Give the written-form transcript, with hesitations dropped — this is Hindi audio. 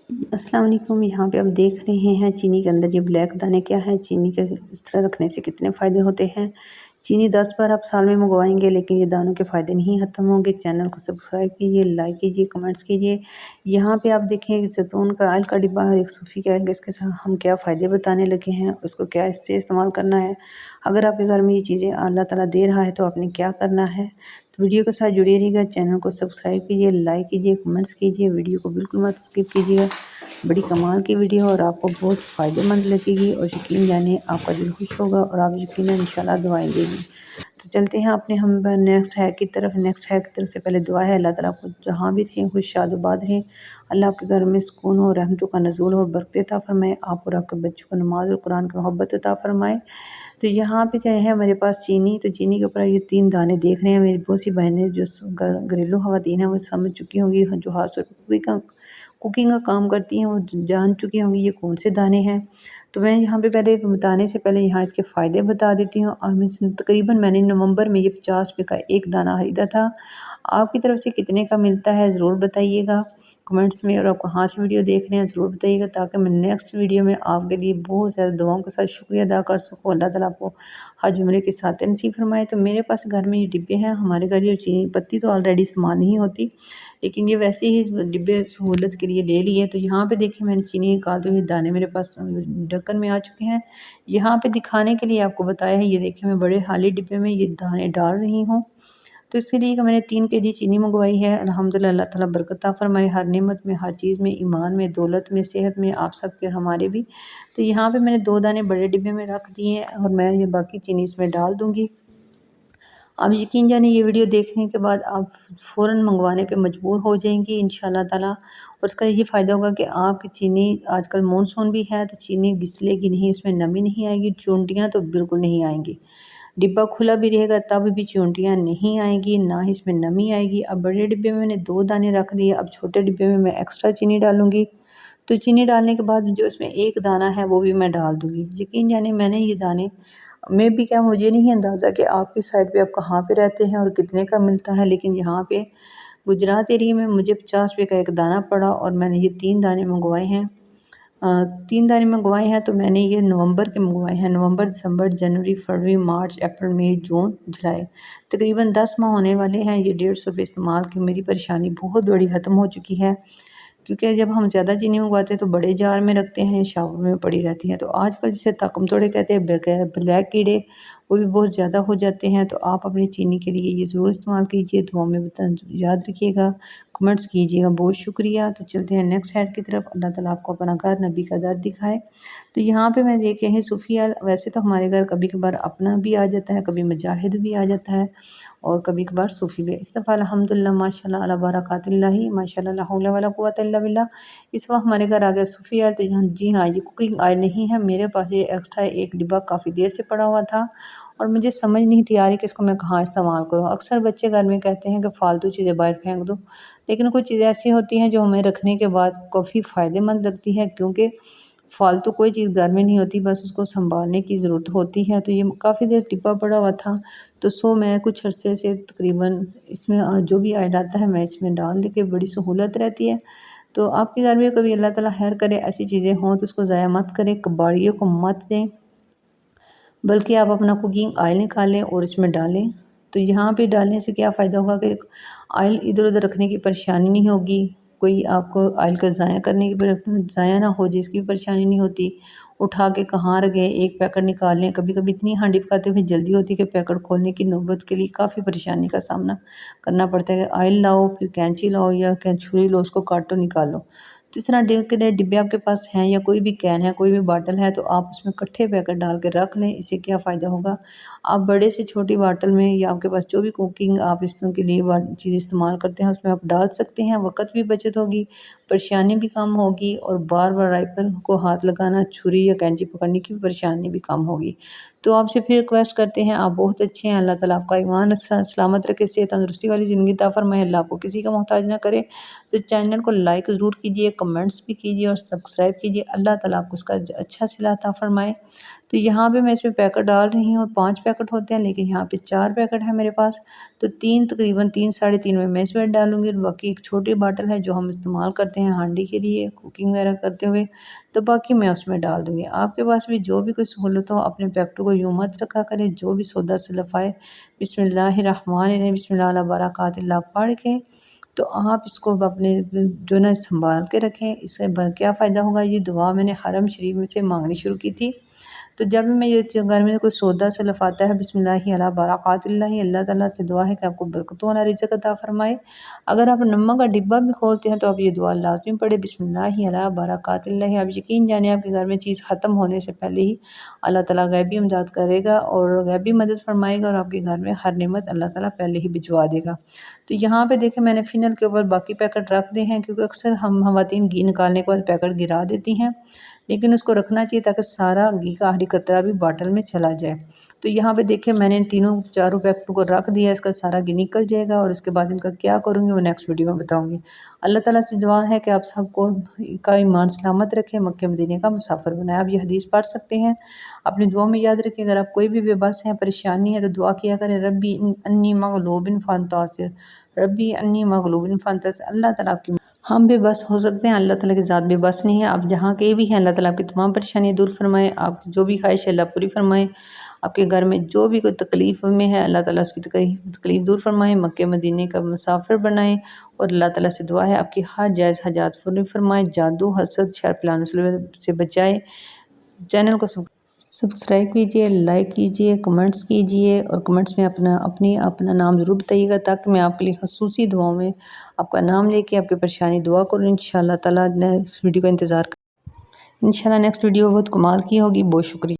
अस्सलाम वालेकुम। यहाँ पे आप देख रहे हैं चीनी के अंदर ये ब्लैक दाने क्या है। चीनी के इस तरह रखने से कितने फ़ायदे होते हैं। चीनी 10 बार आप साल में मंगवाएंगे लेकिन ये दानों के फ़ायदे नहीं ख़त्म होंगे। चैनल को सब्सक्राइब कीजिए, लाइक कीजिए, कमेंट्स कीजिए। यहाँ पे आप देखें जैतून का ऑयल का डिब्बा और एक सूफी का ऑयल, इसके साथ हम क्या फ़ायदे बताने लगे हैं, उसको क्या इससे इस्तेमाल करना है। अगर आपके घर में ये चीज़ें अल्लाह ताला दे रहा है तो आपने क्या करना है। तो वीडियो के साथ जुड़े रहिएगा। चैनल को सब्सक्राइब कीजिए, लाइक कीजिए, कमेंट्स कीजिए। वीडियो को बिल्कुल मत स्किप कीजिएगा। बड़ी कमाल की वीडियो है और आपको बहुत फ़ायदेमंद लगेगी और यकीन जानिए आपका दिल खुश होगा और आप यकीनन इंशाल्लाह दुआएं देंगी। तो चलते हैं अपने हम नेक्स्ट हैक की तरफ। नेक्स्ट हैक की तरफ से पहले दुआ है अल्लाह ताला आपको जहाँ भी रहें खुश शादबाद रहें। अल्लाह आपके घर में सुकून और रहमतों का नज़ूल और बरकत अता फरमाए। आप और आपके बच्चों को नमाज और कुरान की मोहब्बत अता फरमाए। तो यहाँ पे चाहे है मेरे पास चीनी, तो चीनी के ऊपर ये 3 दाने देख रहे हैं। मेरी बहुत सी बहनें जो घरेलू ख़वातीन हैं वो समझ चुकी होंगी, जो हाथ कुकिंग का काम करती हैं वो जान चुकी होंगी ये कौन से दाने हैं। तो मैं यहाँ पे पहले बताने से पहले यहाँ इसके फ़ायदे बता देती हूँ। और मैं तकरीबन मैंने नवंबर में ये 50 रुपये का एक दाना ख़रीदा था। आपकी तरफ से कितने का मिलता है ज़रूर बताइएगा कमेंट्स में, और आप कहाँ से वीडियो देख रहे हैं ज़रूर बताइएगा, ताकि मैं नेक्स्ट वीडियो में आपके लिए बहुत ज़्यादा दुआओं के साथ शुक्रिया अदा कर सकूँ। अल्लाह ताला आपको हज उम्रे के साथ नसीब फरमाए। तो मेरे पास घर में ये डिब्बे हैं। हमारे घर ये चीनी पत्ती तो ऑलरेडी इस्तेमाल नहीं होती, लेकिन ये वैसे ही डिब्बे सहूलत के लिए ले लिए। तो यहाँ पे देखिए मैंने चीनी निकालते हुए दाने मेरे पास ढक्कन में आ चुके हैं। यहाँ पे दिखाने के लिए आपको बताया है। ये देखिए मैं बड़े खाली डिब्बे में ये दाने डाल रही हूँ। तो इसके लिए मैंने 3 केजी चीनी मंगवाई है। अल्हम्दुलिल्लाह अल्लाह ताला बरकत फरमाए हर नेमत में, हर चीज़ में, ईमान में, दौलत में, सेहत में, आप सब के हमारे भी। तो यहाँ पे मैंने 2 दाने बड़े डिब्बे में रख दिए हैं और मैं ये बाकी चीनी इसमें डाल दूँगी। आप यकीन जानिए ये वीडियो देखने के बाद आप फ़ौरन मंगवाने पे मजबूर हो जाएंगी इंशाल्लाह ताला। और इसका ये फ़ायदा होगा कि आपकी चीनी, आजकल मानसून भी है तो चीनी घिसलेगी नहीं, इसमें नमी नहीं आएगी, चूंटियाँ तो बिल्कुल नहीं आएंगी। डिब्बा खुला भी रहेगा तब भी चूंटियाँ नहीं आएंगी, ना ही इसमें नमी आएगी। अब बड़े डिब्बे में मैंने 2 दाने रख दिए। अब छोटे डिब्बे में मैं एक्स्ट्रा चीनी डालूंगी। तो चीनी डालने के बाद जो इसमें एक दाना है वो भी मैं डाल दूंगी। यकीन जानिए मैंने ये दाने में भी क्या, मुझे नहीं अंदाज़ा कि आपकी साइड पे आप कहाँ पे रहते हैं और कितने का मिलता है, लेकिन यहाँ पे गुजरात एरिया में मुझे 50 रुपये का एक दाना पड़ा और मैंने ये 3 दाने मंगवाए हैं। 3 दाने मंगवाए हैं तो मैंने ये नवंबर के मंगवाए हैं। नवंबर, दिसंबर, जनवरी, फरवरी, मार्च, अप्रैल, मई, जून, जुलाई, तकरीबन 10 माह होने वाले हैं। ये 150 रुपये इस्तेमाल की मेरी परेशानी बहुत बड़ी ख़त्म हो चुकी है। क्योंकि जब हम ज़्यादा चीनी मंगवाते हैं तो बड़े जार में रखते हैं, शावर में पड़ी रहती हैं। तो आजकल जिसे तकम तोड़े कहते हैं, ब्लैक कीड़े, वो भी बहुत ज़्यादा हो जाते हैं। तो आप अपनी चीनी के लिए ये ज़रूर इस्तेमाल कीजिए। दुआ में याद रखिएगा, कमेंट्स कीजिएगा। बहुत शुक्रिया। तो चलते हैं नेक्स्ट हैड की तरफ। अल्लाह ताला आपको अपना घर नबी का दर दिखाए। तो यहाँ पे मैं देखे हैं सूफिया। वैसे तो हमारे घर कभी कभार अपना भी आ जाता है, कभी मुजाहिद भी आ जाता है और कभी कभार सूफ़ी भी। इस दफ़ा अल्हम्दुलिल्लाह माशाल्लाह अला बरकातिल्लाहि माशाल्लाह ला हौला वला कुव्वता इल्ला बिल्लाह। इस वक्त हमारे घर आ गया सूफ़ी ऑयल। तो यहाँ जी हाँ, ये कुकिंग ऑयल नहीं है, मेरे पास ये एक्स्ट्रा एक डिब्बा काफ़ी देर से पड़ा हुआ था और मुझे समझ नहीं थी आ रही कि इसको मैं कहाँ इस्तेमाल करूँ। अक्सर बच्चे घर में कहते हैं कि फ़ालतू चीज़ें बाहर फेंक दो, लेकिन कुछ चीज़ें ऐसी होती हैं जो हमें रखने के बाद काफ़ी फ़ायदेमंद लगती है, क्योंकि फालतू कोई चीज़ घर में नहीं होती, बस उसको सँभालने की ज़रूरत होती है। तो ये काफ़ी देर डिब्बा पड़ा हुआ था, तो मैं कुछ अरसे से तकरीबन इसमें जो भी ऑयल आता है मैं इसमें डाल दे के बड़ी सहूलत रहती है। तो आपके घर में कभी अल्लाह ताला खैर करे ऐसी चीज़ें हों तो उसको ज़ाया मत करें, कबाड़ियों को मत दें, बल्कि आप अपना कुकिंग ऑयल निकालें और इसमें डालें। तो यहाँ पे डालने से क्या फ़ायदा होगा कि ऑयल इधर-उधर रखने की परेशानी नहीं होगी, कोई आपको ऑयल का ज़ाया करने की ज़ाया ना हो जिसकी भी परेशानी नहीं होती। उठा के कहाँ रख गए, एक पैकेट निकाल लें। कभी-कभी इतनी हांडी पकाते हुए जल्दी होती है कि पैकेट खोलने की नौबत के लिए काफ़ी परेशानी का सामना करना पड़ता है। ऑयल लाओ, फिर कैंची लाओ या छुरी लो, उसको काटो, निकालो। तो इस तरह डिब्बे आपके पास हैं या कोई भी कैन है, कोई भी बॉटल है, तो आप उसमें इकट्ठे पैकेट डाल के रख लें। इससे क्या फ़ायदा होगा, आप बड़े से छोटी बॉटल में या आपके पास जो भी कुकिंग आप इसके लिए चीज़ इस्तेमाल करते हैं उसमें आप डाल सकते हैं। वक़्त भी बचत होगी, परेशानी भी कम होगी और बार-बार राइफल को हाथ लगाना, छुरी या कैंची पकड़ने की भी परेशानी भी कम होगी। तो आपसे फिर रिक्वेस्ट करते हैं, आप बहुत अच्छे हैं, अल्लाह ताला आपका ईमान सलामत रखे, सेहत तंदुरुस्ती वाली ज़िंदगी अता फरमाए, अल्लाह आपको किसी का मोहताज ना करे। तो चैनल को लाइक ज़रूर कीजिए, कमेंट्स भी कीजिए और सब्सक्राइब कीजिए। अल्लाह ताला आपको उसका अच्छा सिला अता फरमाए। तो यहाँ पे मैं इसमें पैकेट डाल रही हूँ, 5 पैकेट होते हैं लेकिन यहाँ पे 4 पैकेट है मेरे पास। तो 3 तकरीबन 3 साढ़े 3 में मैं इसमें डालूँगी और बाकी एक छोटी बॉटल है जो हम इस्तेमाल करते हैं हांडी के लिए कुकिंग वगैरह करते हुए, तो बाकी मैं उसमें डाल दूँगी। आपके पास भी जो भी कोई सहूलत हो अपने पैकेटों को यूँ मत रखा करें, जो भी सौदा से लफ़ाए बिस्मिल्लाहिर्रहमानिर्रहीम बिस्मिल्लाह अला बरकातिल्लाह पढ़ के तो आप इसको अपने जो ना संभाल के रखें। इससे क्या फ़ायदा होगा, ये दुआ मैंने हरम शरीफ में से मांगनी शुरू की थी। तो जब भी मैं ये घर में कोई सौदा से लफ़ाता है बिस्मिल्लाहि अला बरकातिल्लाहि, अल्लाह ताला से दुआ है कि आपको बरकतों वाला रिज़्क़ अता फरमाए। अगर आप नमक का डिब्बा भी खोलते हैं तो आप ये दुआ लाज़मी पढ़ें बिस्मिल्लाहि अला बरकातिल्लाहि। आप यकीन जानिए आपके घर में चीज़ ख़त्म होने से पहले ही अल्लाह ताला गैबी इमदाद करेगा और गैबी मदद फरमाएगा और आपके घर में हर नेमत अल्लाह ताला पहले ही भिजवा देगा। तो यहाँ पे देखें मैंने फिनल के ऊपर बाकी पैकेट रख दिए हैं क्योंकि अक्सर हम ख़वातीन घी निकालने के बाद पैकेट गिरा देती हैं, लेकिन उसको रखना चाहिए ताकि सारा घी का आखिरी कतरा भी बॉटल में चला जाए। तो यहाँ पे देखिए मैंने इन तीनों चारों पैकेटों को रख दिया, इसका सारा घी निकल जाएगा और इसके बाद इनका क्या करूँगी वो नेक्स्ट वीडियो में बताऊँगी। अल्लाह ताला से दुआ है कि आप सबको का ईमान सलामत रखे, मक्के मदीने का मुसाफिर बनाए। आप ये हदीस पढ़ सकते हैं, अपनी दुआ में याद रखें। अगर आप कोई भी बेबस हैं, परेशानी है तो दुआ किया करें, रब्बी अन्नी मग़लूबिन फ़अंतासिर, रब्बी अन्नी मग़लूबिन फ़अंतासिर। अल्लाह ताला आपकी हम बेबस हो सकते हैं, अल्लाह ताला की ज़ात बेबस नहीं है। आप जहाँ कहीं भी हैं अल्लाह ताला आपकी तमाम परेशानियाँ दूर फरमाए, आप जो भी ख्वाहिश है अल्लाह पूरी फरमाए। आपके घर में जो भी कोई तकलीफ़ में है अल्लाह ताला उसकी तकलीफ़ दूर फरमाए, मक्के मदीने का मुसाफिर बनाए और अल्लाह ताला से दुआ है आपकी हर जायज़ हाजात पूरी फरमाए, जादू, हसद, शर, फलाने से बचाए। चैनल को सब्सक्राइब कीजिए, लाइक कीजिए, कमेंट्स कीजिए और कमेंट्स में अपना नाम ज़रूर बताइएगा ताकि मैं आपके लिए ख़ुसूसी दुआओं में आपका नाम लेके आपकी परेशानी दुआ करूँ। इंशाअल्लाह ताला नेक्स्ट वीडियो का इंतज़ार करें। इंशाअल्लाह नेक्स्ट वीडियो बहुत कमाल की होगी। बहुत शुक्रिया।